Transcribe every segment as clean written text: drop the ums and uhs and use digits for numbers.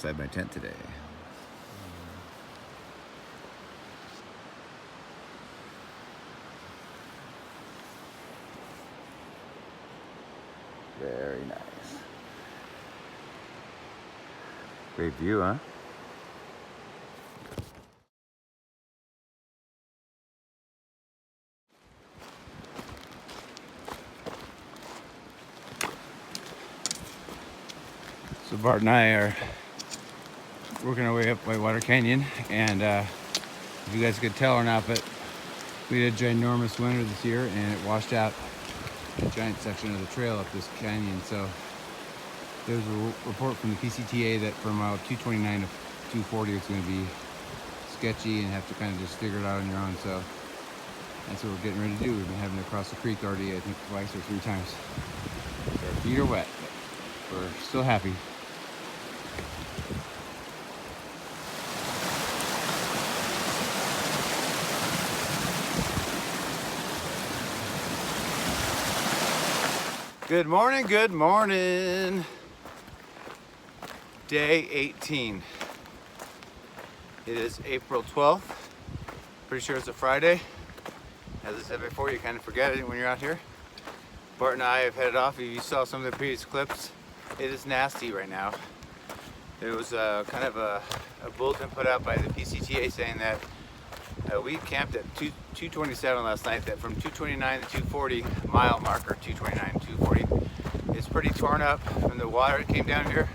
outside my tent today. Very nice. Great view, huh? So Bart and I are working our way up Whitewater Canyon, and if you guys could tell or not, but we had a ginormous winter this year, and it washed out a giant section of the trail up this canyon. So there's a report from the PCTA that from Route 229 to 240 it's going to be sketchy and have to kind of just figure it out on your own. So that's what we're getting ready to do. We've been having to cross the creek already, I think twice or 3 times. So our feet are wet, but we're still happy. Good morning, good morning. Day 18. It is April 12th. Pretty sure it's a Friday. As I said before, you kind of forget it when you're out here. Bart and I have headed off. If you saw some of the previous clips, it is nasty right now. There was kind of a bulletin put out by the PCTA saying that we camped at 227 last night, that from 229 to 240 mile marker, 229 to 240, is pretty torn up from the water that came down here.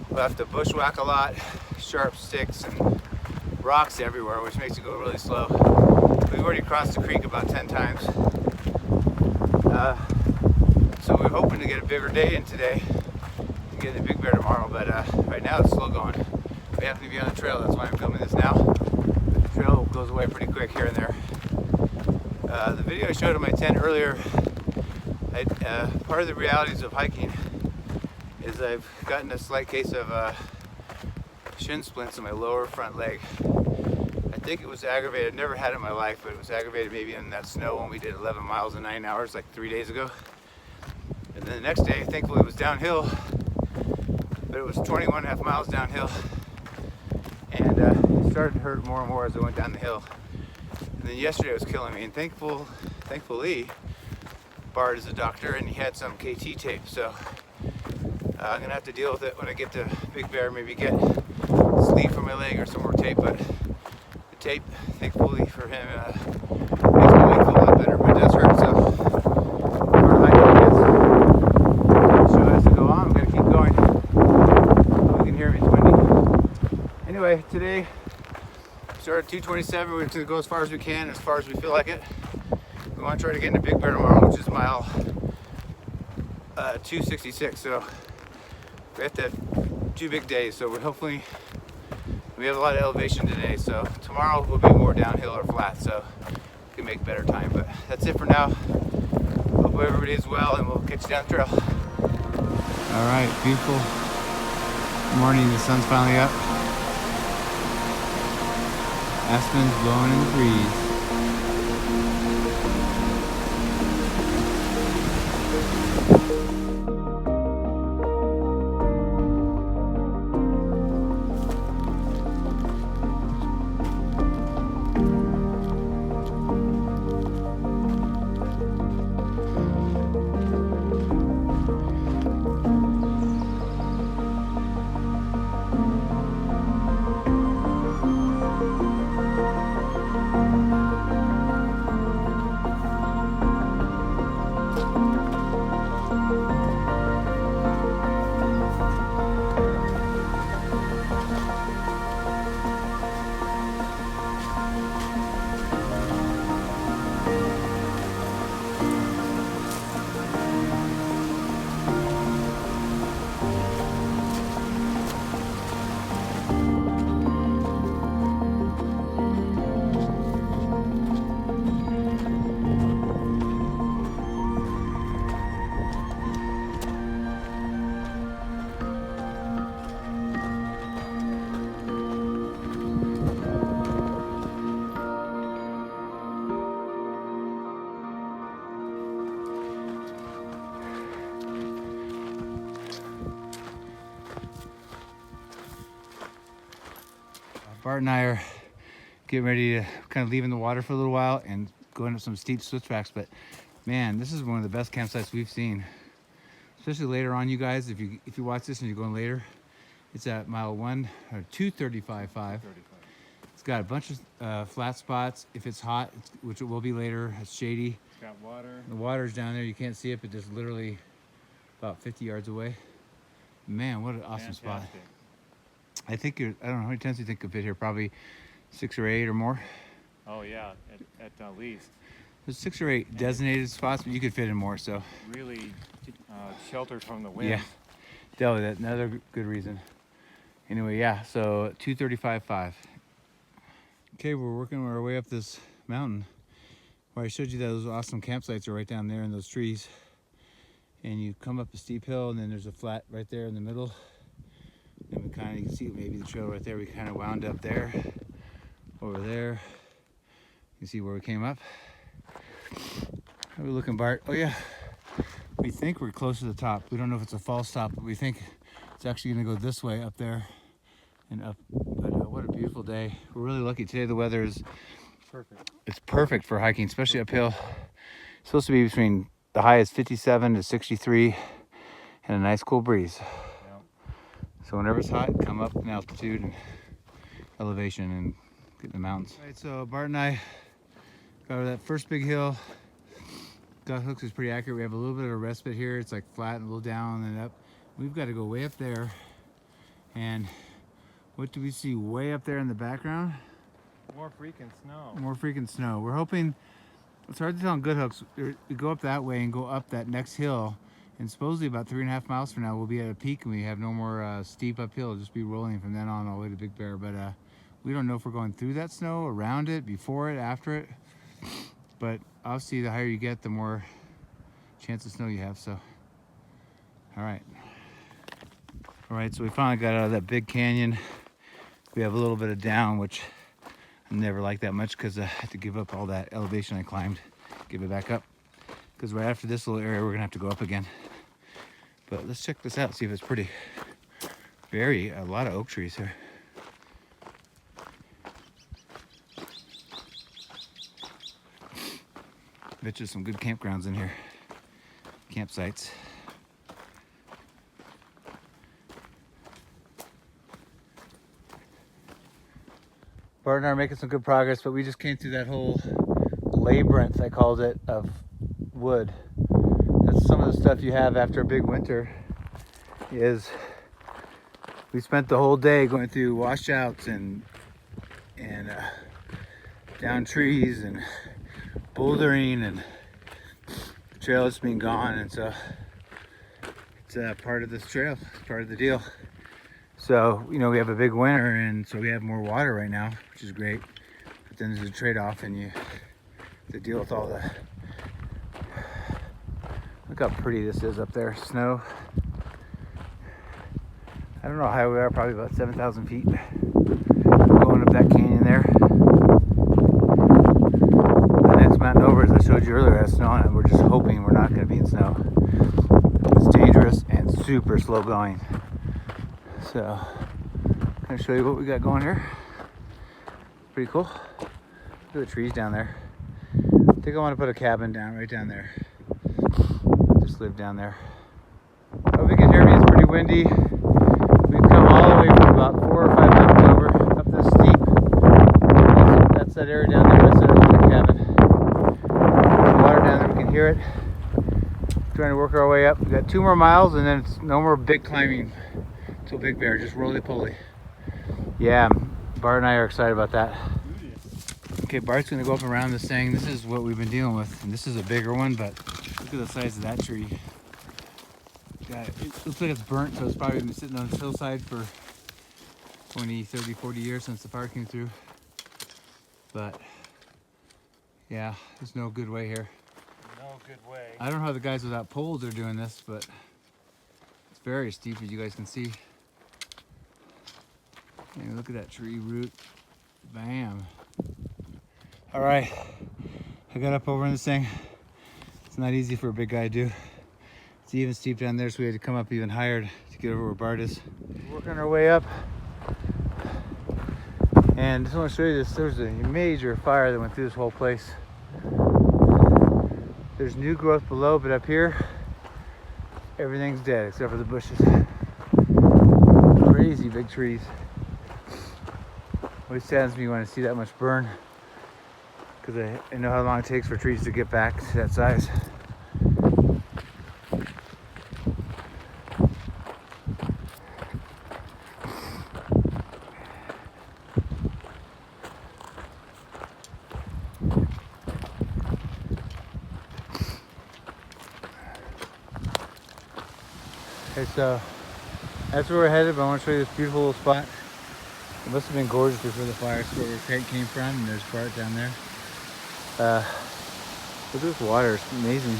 We'll have to bushwhack a lot, sharp sticks and rocks everywhere, which makes it go really slow. We've already crossed the creek about 10 times. So we're hoping to get a bigger day in today and get a big bear tomorrow, but right now it's slow going. We happen to be on the trail, that's why I'm filming this now. The trail goes away pretty quick here and there. The video I showed in my tent earlier, part of the realities of hiking is I've gotten a slight case of shin splints in my lower front leg. I think it was aggravated. I've never had it in my life, but it was aggravated maybe in that snow when we did 11 miles in 9 hours like 3 days ago. And then the next day, thankfully it was downhill, but it was 21.5 miles downhill. And it started to hurt more and more as I went down the hill. And then yesterday it was killing me, and thankfully, Bart is a doctor and he had some KT tape, so I'm gonna have to deal with it when I get to Big Bear, maybe get sleeve for my leg or some more tape, but the tape, thankfully for him, makes my leg feel a lot better, but it does hurt, so part of hiking, I guess. The show has to go on, I'm gonna keep going. Hope you can hear me, it's windy. Anyway, today, we started at 227, we're gonna go as far as we can, as far as we feel like it. We want to try to get into Big Bear tomorrow, which is mile 266. So we have to have 2 big days. So we have a lot of elevation today. So tomorrow will be more downhill or flat. So we can make better time. But that's it for now. Hope everybody is well, and we'll catch you down the trail. All right, beautiful morning. The sun's finally up. Aspen's blowing in the breeze. Bart and I are getting ready to kind of leave in the water for a little while and going up some steep switchbacks. But man, this is one of the best campsites we've seen. Especially later on, you guys, if you watch this and you're going later, it's at mile 235.5. It's got a bunch of flat spots. If it's hot, which it will be later, it's shady. It's got water. The water's down there. You can't see it, but just literally about 50 yards away. Man, what an awesome spot. I think I don't know how many times you think of it here. Probably 6 or 8 or more. Oh yeah, at least. There's 6 or 8 designated spots, but you could fit in more. So really sheltered from the wind. Yeah, definitely. That's another good reason. Anyway, yeah. So 235.5. Okay, we're working our way up this mountain. Where I showed you that those awesome campsites are right down there in those trees. And you come up a steep hill, and then there's a flat right there in the middle. And we kind of, you can see maybe the trail right there. We kind of wound up there, over there. You can see where we came up. How are we looking, Bart? Oh yeah, we think we're close to the top. We don't know if it's a false top, but we think it's actually gonna go this way up there and up. But what a beautiful day. We're really lucky today. The weather is perfect. It's perfect for hiking, especially uphill. It's supposed to be between the high is 57 to 63 and a nice cool breeze. So whenever it's hot, come up in altitude and elevation and get in the mountains. All right, so Bart and I got over that first big hill. Gut hooks is pretty accurate. We have a little bit of a respite here. It's like flat and a little down and up. We've got to go way up there. And what do we see way up there in the background? More freaking snow. More freaking snow. We're hoping, it's hard to tell on good hooks. We go up that way and go up that next hill. And supposedly about 3.5 miles from now, we'll be at a peak and we have no more steep uphill. It'll just be rolling from then on all the way to Big Bear. But we don't know if we're going through that snow, around it, before it, after it. But obviously, the higher you get, the more chance of snow you have. So, all right. All right, so we finally got out of that big canyon. We have a little bit of down, which I never liked that much because I had to give up all that elevation I climbed, give it back up. Because right after this little area, we're gonna have to go up again. But let's check this out, see if it's pretty. A lot of oak trees here. Bet you some good campgrounds in here. Campsites. Bart and I are making some good progress, but we just came through that whole labyrinth, I called it, of wood. That's some of the stuff you have after a big winter. Is we spent the whole day going through washouts and down trees and bouldering, and the trail has been gone, and so it's part of this trail. It's part of the deal. So we have a big winter, and so we have more water right now, which is great. But then there's a trade-off, and you have to deal with all the. Look how pretty this is up there. Snow. I don't know how high we are, probably about 7,000 feet. Going up that canyon there. The next mountain over, as I showed you earlier, has snow on it. We're just hoping we're not going to be in snow. It's dangerous and super slow going. So, I'm going to show you what we got going here. Pretty cool. Look at the trees down there. I think I want to put a cabin right down there. Just live down there. Hope you can hear me. It's pretty windy. We've come all the way from about 4 or 5 mountains over up this steep. That's that area down there. I said I want a cabin. There's water down there. We can hear it. Trying to work our way up. We got 2 more miles, and then it's no more big climbing till Big Bear. Just roly-poly. Yeah, Bart and I are excited about that. Okay, Bart's gonna go up around this thing. This is what we've been dealing with, and this is a bigger one, but look at the size of that tree. It looks like it's burnt, so it's probably been sitting on this hillside for 20, 30, 40 years since the fire came through. But yeah, there's no good way here. No good way. I don't know how the guys without poles are doing this, but it's very steep, as you guys can see. And look at that tree root. Bam. All right, I got up over in this thing. It's not easy for a big guy to do. It's even steep down there, so we had to come up even higher to get over where Bart is. We're working our way up. And I just want to show you this. There's a major fire that went through this whole place. There's new growth below, but up here, everything's dead except for the bushes. Crazy big trees. Always saddens me when I see that much burn, because I know how long it takes for trees to get back to that size. Okay, so that's where we're headed, but I want to show you this beautiful little spot. It must have been gorgeous before the fire. That's where it came from, and there's part down there. Look at this water, it's amazing.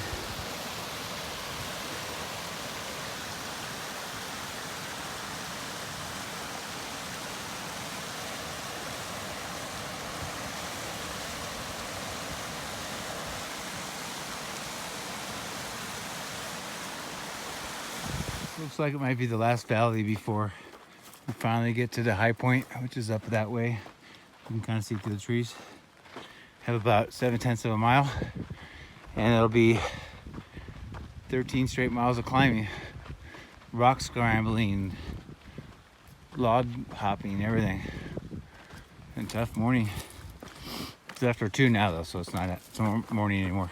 Looks like it might be the last valley before we finally get to the high point, which is up that way. You can kind of see through the trees. Have about 7/10 of a mile, and it'll be 13 straight miles of climbing, rock scrambling, log hopping, everything. And tough morning. It's after 2 now though, so it's not morning anymore.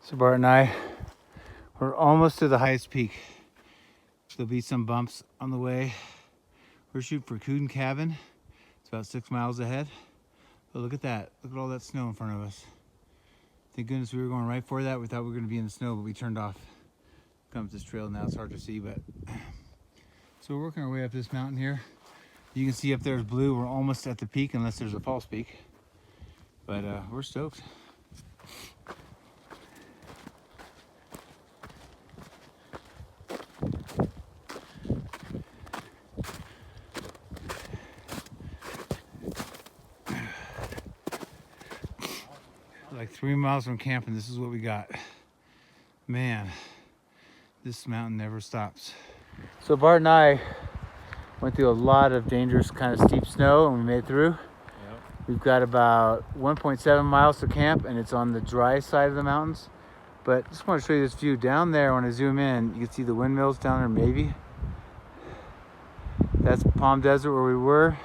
So Bart and I, we're almost to the highest peak. There'll be some bumps on the way. We're shooting for Coon Cabin. It's about 6 miles ahead. But look at that. Look at all that snow in front of us. Thank goodness we were going right for that. We thought we were going to be in the snow, but we turned off. Comes this trail now. It's hard to see, but so we're working our way up this mountain here. You can see up there is blue. We're almost at the peak, unless there's a false peak. But we're stoked. Like 3 miles from camp, and this is what we got. Man, this mountain never stops. So Bart and I went through a lot of dangerous kind of steep snow, and we made it through. Yep. We've got about 1.7 miles to camp, and it's on the dry side of the mountains. But just want to show you this view down there. When I zoom in, you can see the windmills down there, maybe. That's Palm Desert where we were,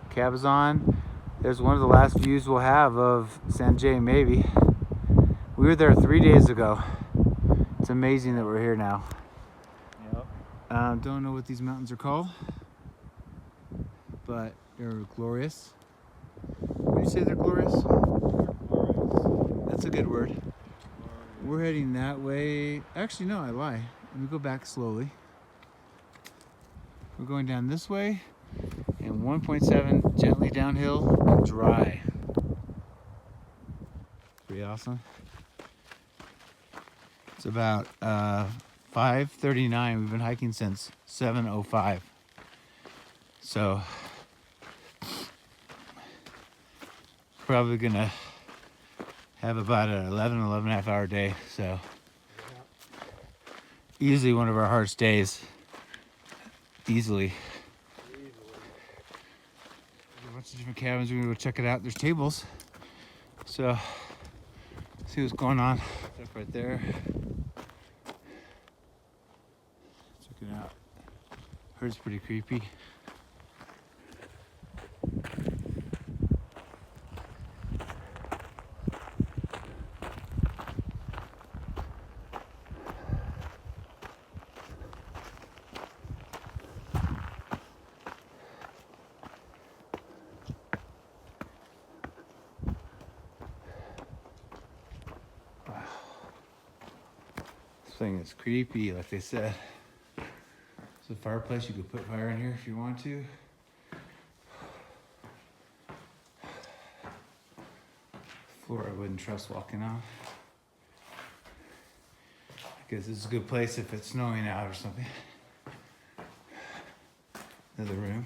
Cabazon. There's one of the last views we'll have of Sanjay, maybe. We were there 3 days ago. It's amazing that we're here now. Yep. Don't know what these mountains are called, but they're glorious. Would you say they're glorious? Glorious. That's a good word. Glorious. We're heading that way. Actually, no, I lie. Let me go back slowly. We're going down this way, and 1.7 gently downhill and dry. Pretty awesome. It's about 5:39. We've been hiking since 7:05. So probably gonna have about an 11 and a half hour day. So easily one of our hardest days. Easily. A bunch of different cabins. We're gonna go check it out. There's tables. So see what's going on. It's up right there. Check it out. Heard it's pretty creepy. Thing is creepy, like they said. It's a fireplace. You could put fire in here if you want to. Floor I wouldn't trust walking on. I guess this is a good place if it's snowing out or something. Another room.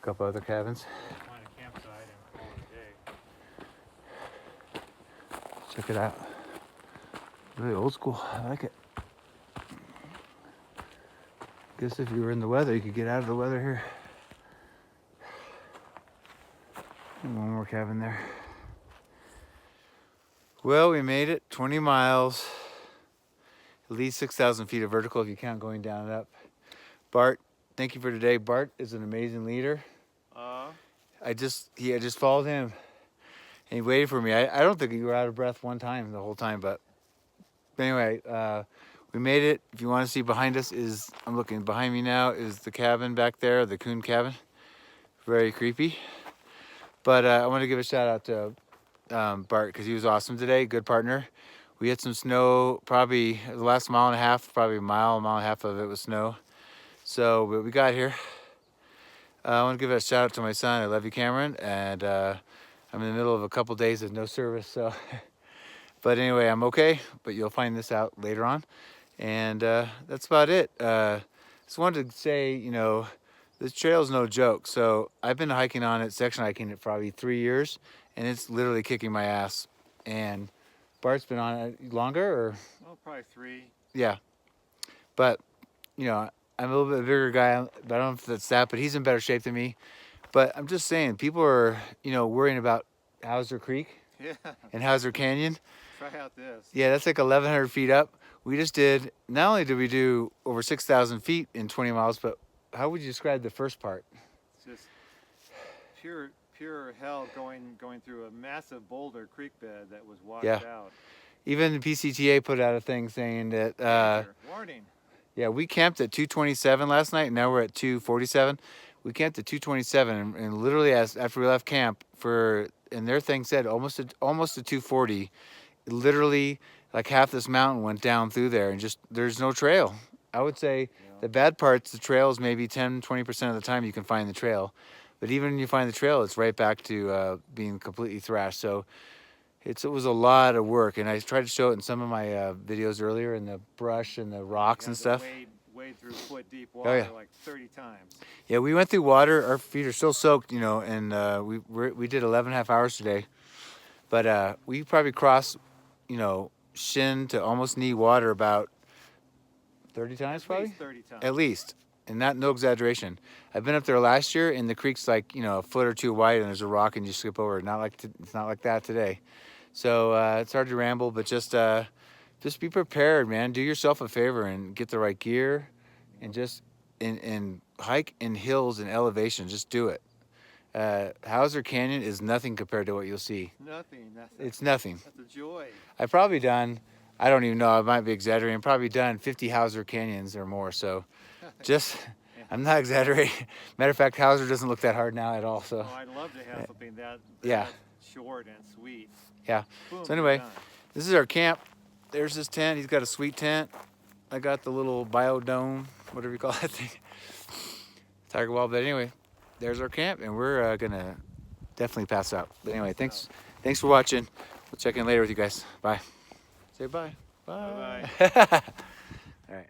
couple other cabins. We'll find a campsite and call it a day. Check it out. Really old school. I like it. Guess if you were in the weather, you could get out of the weather here. And one more cabin there. Well, we made it 20 miles, at least 6,000 feet of vertical if you count going down and up. Bart, thank you for today. Bart is an amazing leader. I just followed him and he waited for me. I don't think you were out of breath one time the whole time, but anyway, we made it. If you want to see behind us I'm looking behind me now, is the cabin back there, the Coon cabin. Very creepy. But I want to give a shout out to Bart because he was awesome today. Good partner. We had some snow, probably the last mile and a half, probably a mile and a half of it was snow. So but we got here. I want to give a shout out to my son. I love you, Cameron. And I'm in the middle of a couple days of no service. So, but anyway, I'm okay. But you'll find this out later on. And that's about it. Just wanted to say, you know, this trail's no joke. So I've been hiking on it, section hiking it for probably 3 years, and it's literally kicking my ass. And Bart's been on it longer, or? Oh, probably 3. Yeah. But, you know, I'm a little bit bigger guy, but I don't know if that's that, but he's in better shape than me. But I'm just saying, people are, you know, worrying about Hauser Creek and Hauser Canyon. Try out this. Yeah, that's like 1,100 feet up. We just did, not only did we do over 6,000 feet in 20 miles, but how would you describe the first part? It's just pure hell going through a massive boulder creek bed that was washed out. Even the PCTA put out a thing saying that, warning. Yeah, we camped at 227 last night, and now we're at 247. We camped at 227, and literally after we left camp, and their thing said almost to 240, literally like half this mountain went down through there, and just there's no trail. I would say the bad parts, the trails maybe 10-20% of the time you can find the trail, but even when you find the trail, it's right back to being completely thrashed. So it was a lot of work, and I tried to show it in some of my videos earlier, in the brush and the rocks and stuff. Wade through foot-deep water like 30 times. Yeah, we went through water. Our feet are still soaked, you know, and we did 11.5 hours today. But we probably crossed, you know, shin to almost knee water about 30 times, probably? At least 30 times. At least. And no exaggeration. I've been up there last year, and the creek's like, you know, a foot or two wide, and there's a rock, and you skip over. It's not like that today. So it's hard to ramble, but just be prepared, man. Do yourself a favor and get the right gear, and just and hike in hills and elevation. Just do it. Hauser Canyon is nothing compared to what you'll see. Nothing. It's nothing. That's a joy. I've probably done, I don't even know, I might be exaggerating, probably done 50 Hauser Canyons or more. So just, I'm not exaggerating. Matter of fact, Hauser doesn't look that hard now at all. So I'd love to have something that short and sweet. Yeah. Boom, So anyway, this is our camp. There's his tent. He's got a sweet tent. I got the little biodome, whatever you call that thing. Tiger wall. But anyway, there's our camp, and we're gonna definitely pass out. But anyway, thanks for watching. We'll check in later with you guys. Bye. Say bye. Bye. Bye. All right.